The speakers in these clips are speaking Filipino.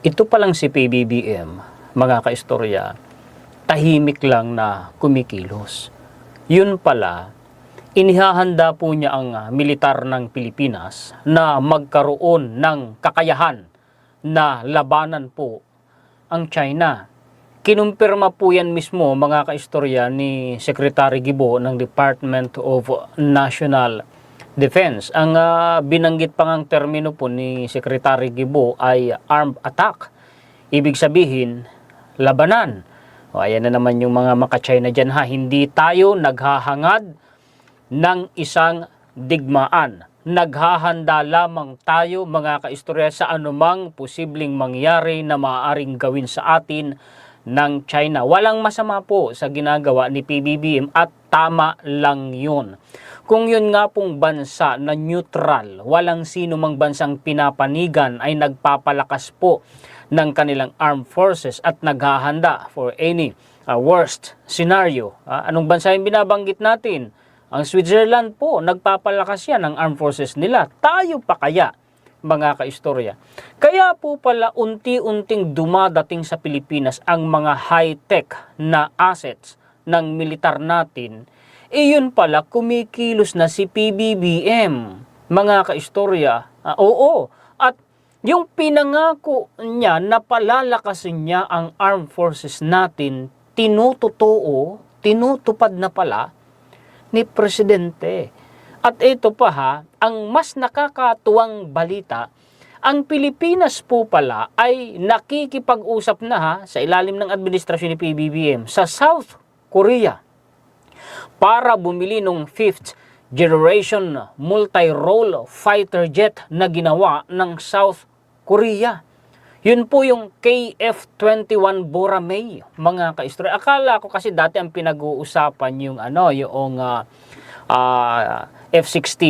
Ito palang si PBBM, mga kaistorya, tahimik lang na kumikilos. Yun pala, inihahanda po niya ang militar ng Pilipinas na magkaroon ng kakayahan na labanan po ang China. Kinumpirma po yan mismo, mga kaistorya, ni Secretary Gibo ng Department of National Defense. Ang binanggit pa ngang termino po ni Secretary Gibo ay armed attack. Ibig sabihin, labanan. O, ayan na naman yung mga maka-China dyan ha. Hindi tayo naghahangad ng isang digmaan. Naghahanda lamang tayo, mga kaistorya, sa anumang posibleng mangyari na maaaring gawin sa atin ng China. Walang masama po sa ginagawa ni PBBM at tama lang yun. Kung yun nga pong bansa na neutral, walang sino mang bansang pinapanigan ay nagpapalakas po ng kanilang armed forces at naghahanda for any worst scenario. Anong bansa yung binabanggit natin? Ang Switzerland po, nagpapalakas yan ng armed forces nila. Tayo pa kaya, mga kaistorya? Kaya po pala unti-unting dumadating sa Pilipinas ang mga high-tech na assets ng militar natin. Yun pala, kumikilos na si PBBM, mga kaistorya. Oo, at yung pinangako niya na palalakasin niya ang armed forces natin, tinutupad na pala ni Presidente. At ito pa ha, ang mas nakakatuwang balita, ang Pilipinas po pala ay nakikipag-usap na ha, sa ilalim ng administrasyon ni PBBM sa South Korea para bumili ng 5th generation multi-role fighter jet na ginawa ng South Korea. Yun po yung KF-21 Boracay, mga kaistorya. Akala ko kasi dati ang pinag-uusapan yung F-16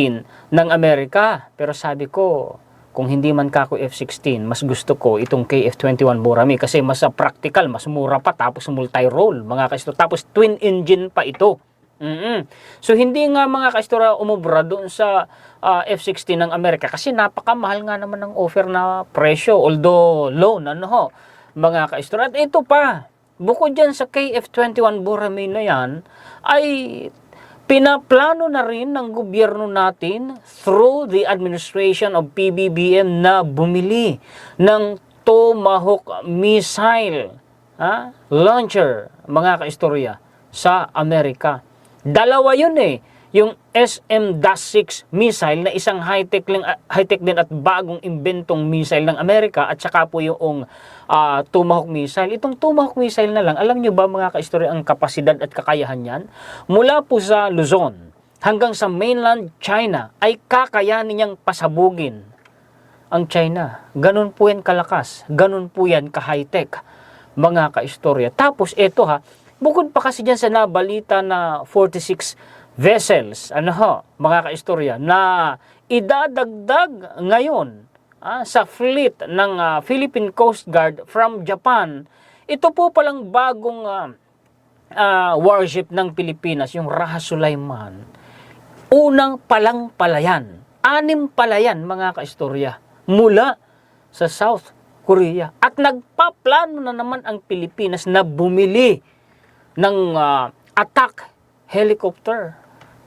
ng Amerika. Pero sabi ko, kung hindi man kako F-16, mas gusto ko itong KF-21 Boracay kasi mas practical, mas mura pa, tapos multi-role, mga kaistorya. Tapos twin engine pa ito. So hindi nga, mga kaistorya, umubra doon sa F-16 ng Amerika kasi napakamahal nga naman ng offer na presyo, although low na mga kaistorya. At ito pa, bukod dyan sa KF-21 Boracay na yan, ay pinaplano na rin ng gobyerno natin through the administration of PBBM na bumili ng Tomahawk missile launcher, mga kaistorya, sa Amerika. Dalawa yun yung SM-6 missile na isang high-tech din at bagong imbentong missile ng Amerika, at saka po yung Tomahawk missile. Itong Tomahawk missile na lang, alam nyo ba, mga kaistorya, ang kapasidad at kakayahan yan? Mula po sa Luzon hanggang sa mainland China ay kakayanin niyang pasabugin ang China. Ganun po yan kalakas, ganun po yan ka-high-tech, mga kaistorya. Tapos ito ha, bukod pa kasi dyan sa nabalita na 46 vessels, mga kaistorya, na idadagdag ngayon sa fleet ng Philippine Coast Guard from Japan. Ito po palang bagong warship ng Pilipinas, yung Raha Sulaiman. Unang palang palayan, 6 palayan, mga kaistorya, mula sa South Korea. At nagpaplano na naman ang Pilipinas na bumili ng attack helicopter.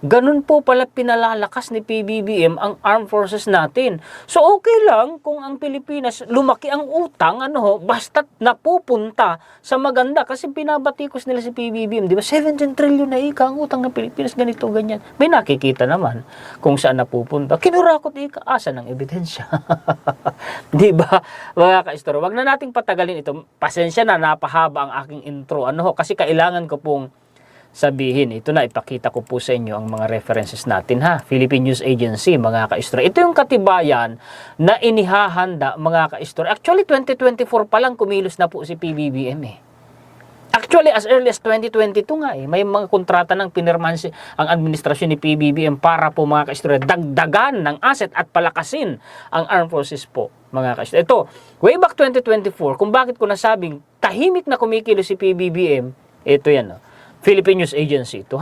Ganun po pala pinalalakas ni PBBM ang armed forces natin. So okay lang kung ang Pilipinas lumaki ang utang, basta't napupunta sa maganda, kasi pinabatikos nila si PBBM, di ba? 17 trillion na ang utang ng Pilipinas, ganito, ganyan. May nakikita naman kung saan napupunta. Kinurakot asa ng ebidensya. Di ba? Mga kaistorya, wag na nating patagalin ito. Pasensya na, napahaba ang aking intro. Kasi kailangan ko pong sabihin, ito na, ipakita ko po sa inyo ang mga references natin Philippine News Agency, mga kaistorya. Ito yung katibayan na inihahanda, mga kaistorya. Actually, 2024 pa lang kumilos na po si PBBM Actually, as early as 2022 nga may mga kontrata ng pinirmahan ang administrasyon ni PBBM para po, mga kaistorya, dagdagan ng asset at palakasin ang armed forces po, mga kaistorya. Ito, way back 2024, kung bakit ko nasabing tahimik na kumikilos si PBBM, ito yan, Philippine News Agency ito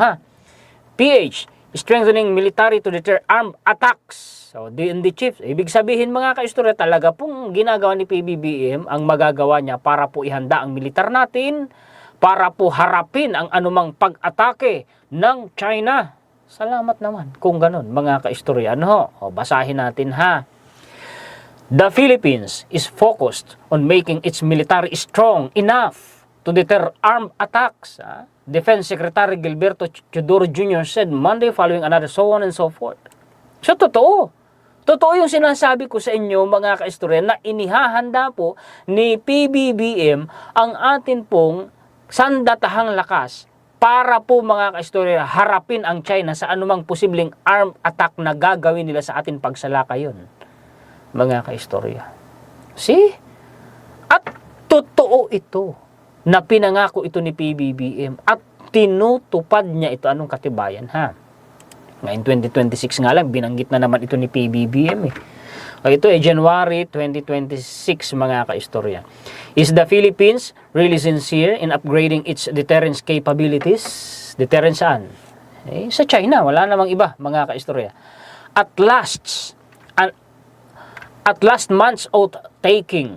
PH, strengthening military to deter armed attacks. So, DND chiefs, ibig sabihin mga kaistorya, talaga pong ginagawa ni PBBM ang magagawa niya para po ihanda ang militar natin, para po harapin ang anumang pag-atake ng China. Salamat naman kung ganun mga kaistorya. Ano? O, basahin natin ha. The Philippines is focused on making its military strong enough to deter armed attacks. Defense Secretary Gilberto Chodoro Jr. said Monday following another so on and so forth. So, totoo. Totoo yung sinasabi ko sa inyo mga kaistorya na inihahanda po ni PBBM ang atin pong sandatahang lakas para po mga kaistorya harapin ang China sa anumang posibleng armed attack na gagawin nila sa atin pagsalakayon. Mga kaistorya. See? At totoo ito na pinangako ito ni PBBM at tinutupad niya ito. Anong katibayan ha? Ngayon 2026 nga lang, binanggit na naman ito ni PBBM eh. O ito January 2026 mga kaistorya. Is the Philippines really sincere in upgrading its deterrence capabilities? Deterrence saan? Sa China, wala namang iba mga kaistorya. At last month's oath taking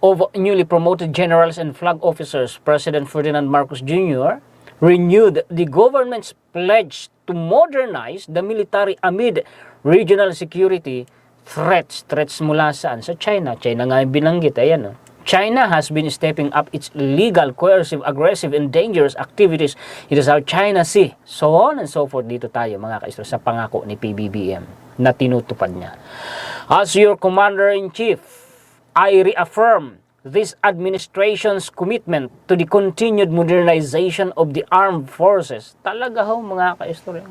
of newly promoted generals and flag officers, President Ferdinand Marcos Jr. renewed the government's pledge to modernize the military amid regional security threats. Threats mula saan? Sa China. China nga yung binanggit. Ayan, China has been stepping up its illegal, coercive, aggressive, and dangerous activities in the South China Sea. So on and so forth. Dito tayo mga kaistorya sa pangako ni PBBM na tinutupad niya. As your Commander-in-Chief, I reaffirm this administration's commitment to the continued modernization of the armed forces. Talaga ho mga kaistorya.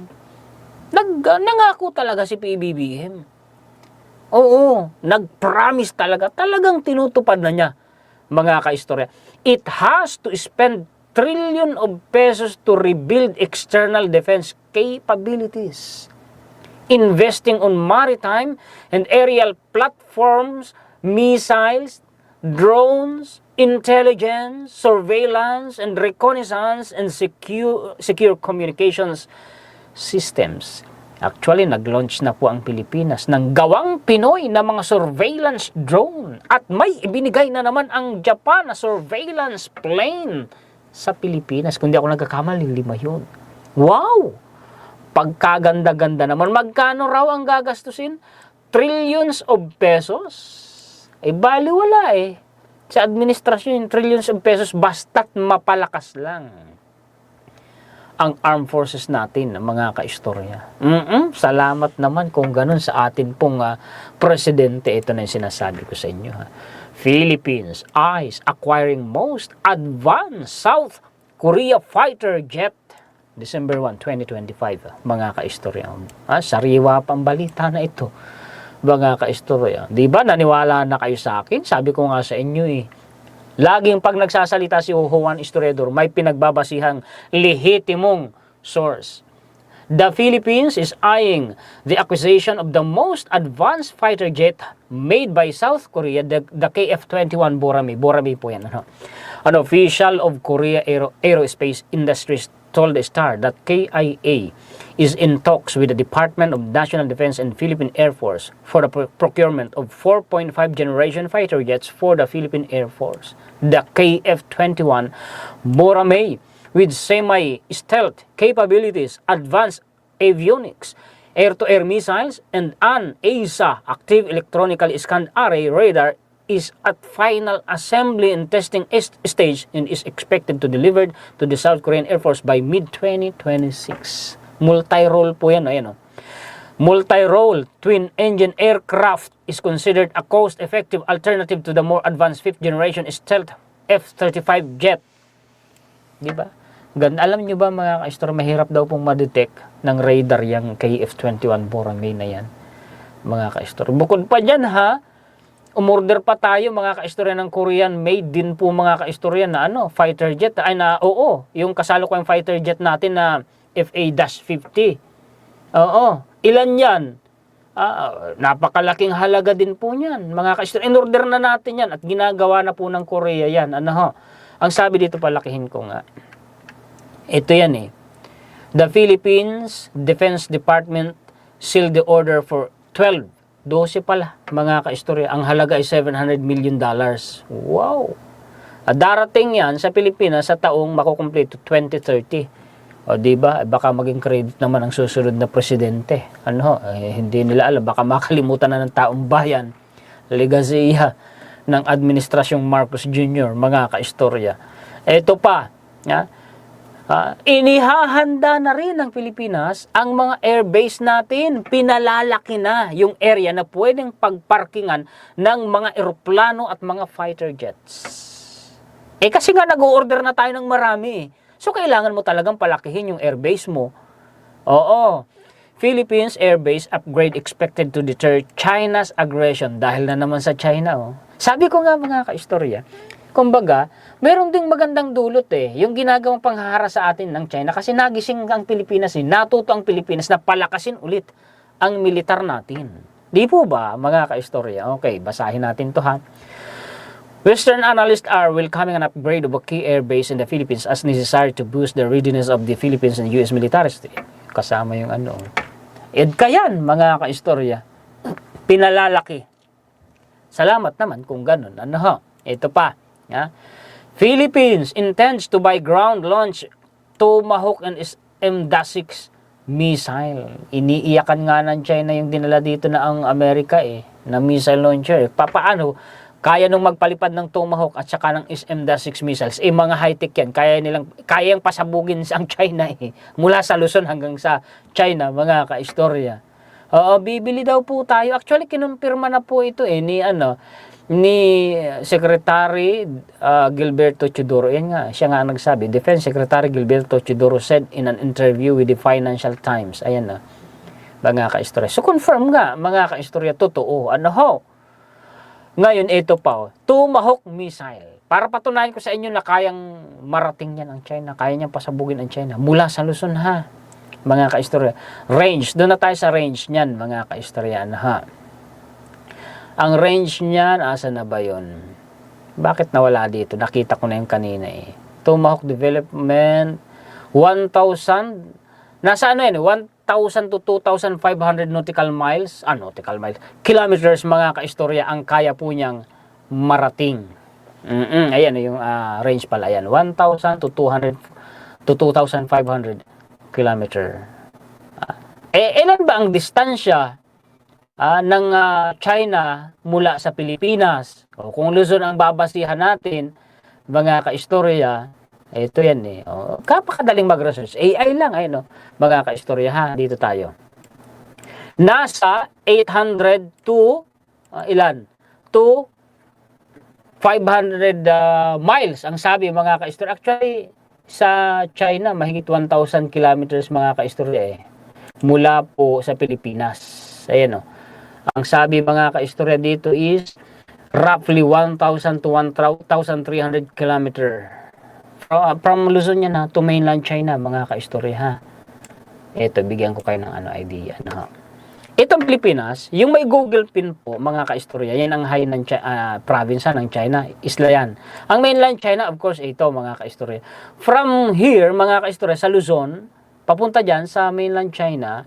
Nangako talaga si PBBM. Oo, nag-promise talaga. Talagang tinutupad na niya mga kaistorya. It has to spend trillion of pesos to rebuild external defense capabilities. Investing on maritime and aerial platforms, missiles, drones, intelligence, surveillance, and reconnaissance, and secure communications systems. Actually, nag-launch na po ang Pilipinas ng gawang Pinoy na mga surveillance drone. At may ibinigay na naman ang Japan na surveillance plane sa Pilipinas. Kung di ako nagkakamali, 5 yun. Wow! Pagkaganda-ganda naman. Magkano raw ang gagastusin? Trillions of pesos? Baliwala sa administrasyon, trillions of pesos basta't mapalakas lang ang armed forces natin, mga kaistorya. Salamat naman kung ganun sa atin pong presidente. Ito na yung sinasabi ko sa inyo. Philippines eyes acquiring most advanced South Korea fighter jet. December 1, 2025. Mga kaistorya. Sariwa pang balita na ito. Mga kaistorya. Di ba naniwala na kayo sa akin? Sabi ko nga sa inyo laging pag nagsasalita si Juan Historiador, may pinagbabasihang lehitimong source. The Philippines is eyeing the acquisition of the most advanced fighter jet made by South Korea, the KF-21 Borami. Borami po yan. An official of Korea Aerospace Industries told the Star that KIA is in talks with the Department of National Defense and Philippine Air Force for the procurement of 4.5 generation fighter jets for the Philippine Air Force. The KF-21 Borame, with semi-stealth capabilities, advanced avionics, air-to-air missiles, and an AESA active electronically scanned array radar, is at final assembly and testing stage and is expected to delivered to the South Korean Air Force by mid-2026. Multi-role po yan. Ayan, Multi-role twin-engine aircraft is considered a cost-effective alternative to the more advanced 5th generation stealth F-35 jet. Diba? Alam nyo ba mga kaistorya, mahirap daw pong ma-detect ng radar yung KF-21 Borame na yan. Mga kaistorya. Bukod pa dyan umorder pa tayo mga kaistorya ng Korean made din po mga kaistorya na fighter jet. Yung kasalukuyang fighter jet natin na FA-50. Ilan yan? Napakalaking halaga din po niyan. Mga kaistorya, in-order na natin yan at ginagawa na po ng Korea yan. Ang sabi dito, palakihin ko nga. Ito yan The Philippines Defense Department sealed the order for 12 pala, mga kaistorya. Ang halaga ay $700 million. Wow! Darating yan sa Pilipinas sa taong makukumpleto 2030. O diba, baka maging credit naman ang susunod na presidente. Hindi nila alam, baka makalimutan na ng taong bayan legasiya ng administrasyong Marcos Jr., mga kaistorya. Ito pa, inihahanda na rin ng Pilipinas ang mga airbase natin. Pinalalaki na yung area na pwedeng pagparkingan ng mga eroplano at mga fighter jets. Kasi nga nag-o-order na tayo ng marami. So kailangan mo talagang palakihin yung airbase mo. Oo. Philippines airbase upgrade expected to deter China's aggression. Dahil na naman sa China. Sabi ko nga mga kaistorya, kumbaga, meron ding magandang dulot yung ginagawang panghahara sa atin ng China kasi nagising ang Pilipinas, natuto ang Pilipinas na palakasin ulit ang militar natin. Di po ba, mga kaistorya? Okay, basahin natin to ha. Western analysts are welcoming an upgrade of a key airbase in the Philippines as necessary to boost the readiness of the Philippines and U.S. military. Kasama yung Kayan, mga kaistorya, pinalalaki. Salamat naman kung ganun. Ito pa. Philippines intends to buy ground launch Tomahawk and M-6 missile. Iniiyakan nga ng China yung dinala dito na ang Amerika na missile launcher. Paano? Kaya nung magpalipad ng Tomahawk at saka ng SM-6 missiles. Mga high-tech yan. Kayang pasabugin ang China mula sa Luzon hanggang sa China, mga kaistorya. Bibili daw po tayo. Actually, kinumpirma na po ito ni Secretary Gilberto Chodoro. Yan nga, siya nga nagsabi. Defense Secretary Gilberto Chodoro said in an interview with the Financial Times. Ayan na, mga kaistorya. So, confirm nga, mga kaistorya, totoo. Ngayon, ito pa, Tomahawk missile. Para patunayan ko sa inyo na kayang marating yan ang China, kaya niyang pasabugin ang China. Mula sa Luzon, mga kaistorya. Range, doon na tayo sa range niyan, mga kaistorya, Ang range niyan, asa na ba yun? Bakit nawala dito? Nakita ko na yung kanina Tomahawk development, 1,000, nasa 1,000 to 2,500 nautical miles, kilometers, mga kaistorya, ang kaya po niyang marating. Ayan yung range pala. Ayan, 1,000 to 2,500 kilometer. Ilan ba ang distansya ng China mula sa Pilipinas? Kung Luzon ang babasihan natin, mga kaistorya, ito yan kapakadaling mag-research. AI lang, mga kaistorya dito tayo. Nasa 800 to, to 500 miles, ang sabi, mga kaistorya. Actually, sa China, mahigit 1,000 kilometers, mga kaistorya mula po sa Pilipinas. Ayan Ang sabi, mga kaistorya, dito is roughly 1,000 to 1,300 kilometer. From Luzon yan to mainland China, mga kaistorya Ito, bigyan ko kayo ng idea Itong Pilipinas, yung may Google Pin po, mga kaistorya, yan ang high ng province ng China, isla yan. Ang mainland China, of course, ito, mga kaistorya. From here, mga kaistorya, sa Luzon, papunta dyan sa mainland China,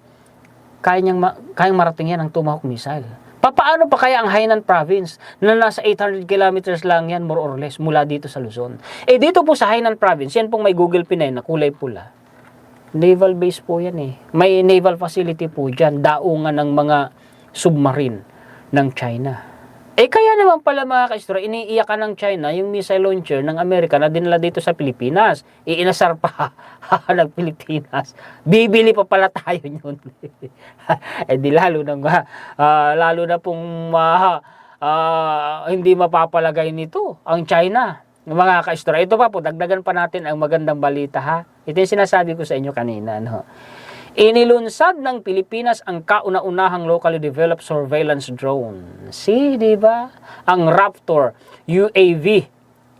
kayang marating yan ang Tomahawk missile. Paano pa kaya ang Hainan province na nasa 800 kilometers lang yan, more or less, mula dito sa Luzon? Dito po sa Hainan province, yan pong may Google Pin na kulay pula. Naval base po yan May naval facility po dyan, daungan ng mga submarine ng China. Kaya naman pala, mga kaistorya, iniiyakan ng China yung missile launcher ng Amerika na dinala dito sa Pilipinas. Inasar pa ng Pilipinas. Bibili pa pala tayo yun. Lalo na pong hindi mapapalagay nito ang China. Mga kaistorya, ito pa po, dagdagan pa natin ang magandang balita Ito yung sinasabi ko sa inyo kanina. Inilunsad ng Pilipinas ang kauna-unahang locally developed surveillance drone. Di ba? Ang Raptor UAV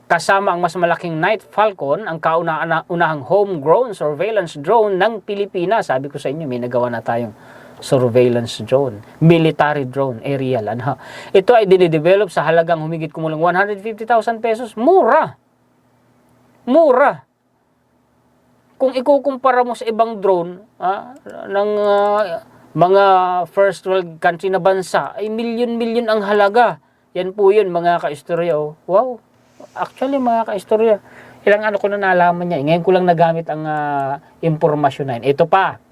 kasama ang mas malaking Night Falcon, ang kauna-unahang homegrown surveillance drone ng Pilipinas. Sabi ko sa inyo, may nagawa na tayong surveillance drone, military drone, aerial. Ito ay dinidevelop sa halagang humigit kumulang 150,000 pesos. Mura. kung ikukumpara mo sa ibang drone ng mga first world country na bansa, ay milyon-milyon ang halaga. Yan po yun, mga kaistorya. Oh. Wow! Actually, mga kaistorya, ilang ano ko na nalaman niya. Ngayon ko lang nagamit ang impormasyon na yun. Ito pa.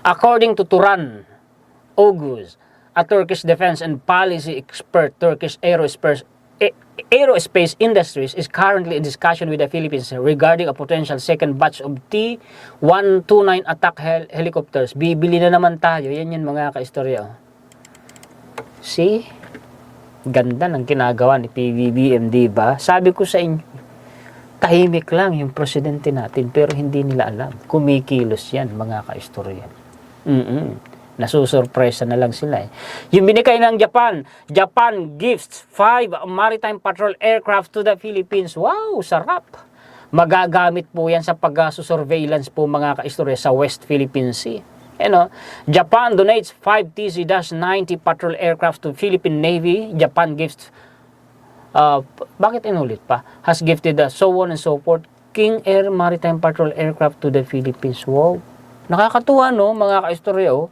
According to Turan Oguz, a Turkish defense and policy expert, Turkish aerospace industries is currently in discussion with the Philippines regarding a potential second batch of T-129 attack helicopters. Bibili na naman tayo. Yan yan, mga kaistorya. See? Ganda ng ginagawa ni PBBM, diba? Sabi ko sa inyo, tahimik lang yung presidente natin, pero hindi nila alam. Kumikilos yan, mga kaistorya. Nasusurpresa na lang sila eh. Yung binigay ng Japan, Japan gifts 5 maritime patrol aircraft to the Philippines. Wow, sarap! Magagamit po yan sa pag-surveillance po, mga kaistorya, sa West Philippine Sea. Japan donates 5 TC-90 patrol aircraft to Philippine Navy. Japan gifts, bakit inulit pa? Has gifted so on and so forth, King Air maritime patrol aircraft to the Philippines. Wow! Nakakatuwa, no, mga kaistorya, oh.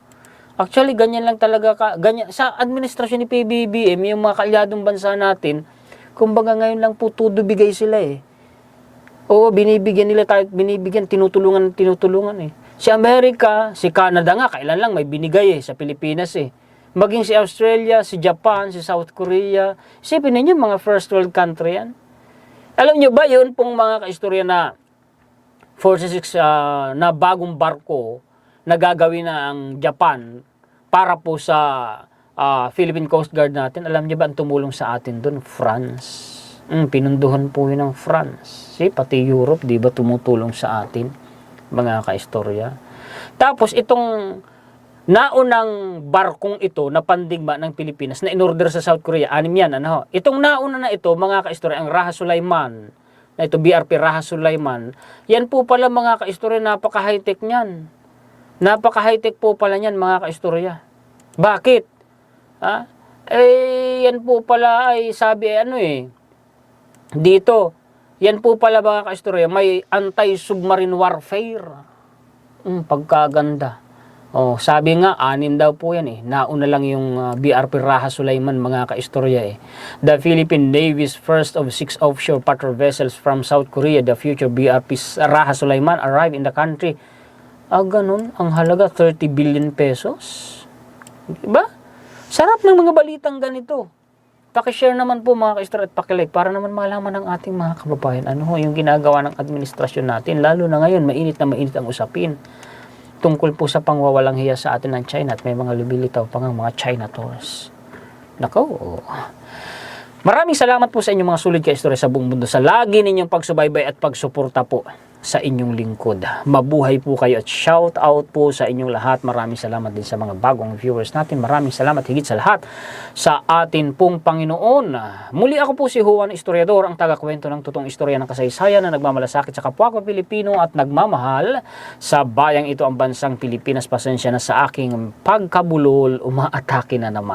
Actually, ganyan lang talaga, ganyan, sa administrasyon ni PBBM, yung mga kaalyadong bansa natin, kumbaga ngayon lang po todo bigay sila eh. Oo, binibigyan nila tayo, tinutulungan eh. Si Amerika, si Canada nga, kailan lang may binigay sa Pilipinas eh. Maging si Australia, si Japan, si South Korea, isipin ninyo, mga first world country yan. Alam nyo ba, yun pong mga kaistorya na 46 na bagong barko na gagawin na ang Japan para po sa Philippine Coast Guard natin. Alam niyo ba ang tumulong sa atin doon? France. Pinunduhan po yun ng France. Pati Europe, di ba, tumutulong sa atin, mga kaistorya. Tapos itong naunang barkong ito na pandigma ng Pilipinas na inorder sa South Korea, 6 yan. Itong nauna na ito, mga kaistorya, ang Raha Sulaiman, na ito BRP Raha Sulaiman, yan po pala, mga kaistorya, napaka-high-tech niyan. Napaka-high-tech po pala niyan, mga kaistorya. Bakit? Yan po pala ay sabi dito, yan po pala, mga kaistorya, may anti-submarine warfare. Pagkaganda. Sabi nga, 6 daw po yan eh. Nauna lang yung BRP Raha Sulaiman, mga kaistorya eh. The Philippine Navy's first of 6 offshore patrol vessels from South Korea, the future BRP Raha Sulaiman, arrived in the country. Ganun, ang halaga 30 billion pesos. Diba? Sarap ng mga balitang ganito. Pakishare naman po, mga kaistorya, at pakilike para naman malaman ng ating mga kababayan ano yung ginagawa ng administrasyon natin. Lalo na ngayon, mainit na mainit ang usapin tungkol po sa pangwawalang hiya sa atin ng China, at may mga lumilitaw pa nga mga China tours. Nako. Maraming salamat po sa inyong mga sulit kaistorya sa buong mundo, sa lagi ninyong pagsubaybay at pagsuporta po sa inyong lingkod. Mabuhay po kayo at shout out po sa inyong lahat. Maraming salamat din sa mga bagong viewers natin. Maraming salamat higit sa lahat sa atin pong Panginoon. Muli ako po si Juan Historiador, ang tagakwento ng totoong istorya ng kasaysayan na nagmamalasakit sa kapwa ko Pilipino at nagmamahal sa bayang ito, ang bansang Pilipinas. Pasensya na sa aking pagkabulol, umaatake na naman.